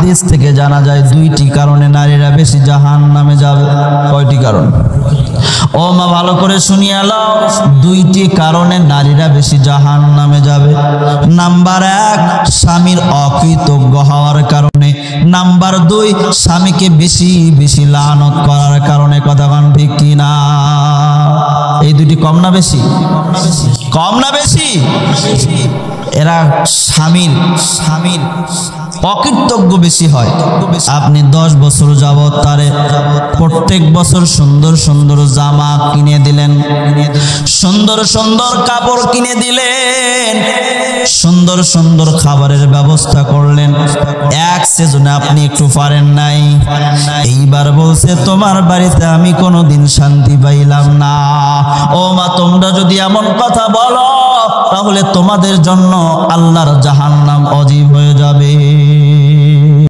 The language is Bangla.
হাদিস থেকে জানা যায় দুইটি কারণে নারীরা বেশি জাহান্নামে যাবে। কয়টি কারণ? ও মা ভালো করে শুনিয়ে নাও, দুইটি কারণে নারীরা বেশি জাহান্নামে যাবে। নাম্বার 1, স্বামীর অকৃতজ্ঞ হওয়ার কারণে। নাম্বার 2, স্বামীকে বেশি বেশি লানত করার কারণে। কথা বলেন ঠিক কিনা? এই দুটি কম না বেশি? কম না বেশি? এরা স্বামীর অকৃতজ্ঞ বেশি হয়। আপনি 10 বছর যাবত তারে প্রত্যেক বছর সুন্দর সুন্দর জামা কিনে দিলেন, সুন্দর সুন্দর কাপড় কিনে দিলেন, সুন্দর সুন্দর খাবারের ব্যবস্থা করলেন, এক সেজনে আপনি একটু পারেন নাই। এইবার বলছে তোমার বাড়িতে আমি কোনোদিন শান্তি পাইলাম না। ও মা, তোমরা যদি এমন কথা বলো তাহলে তোমাদের জন্য আল্লাহর জাহান্নাম অজীব হয়ে যাবে।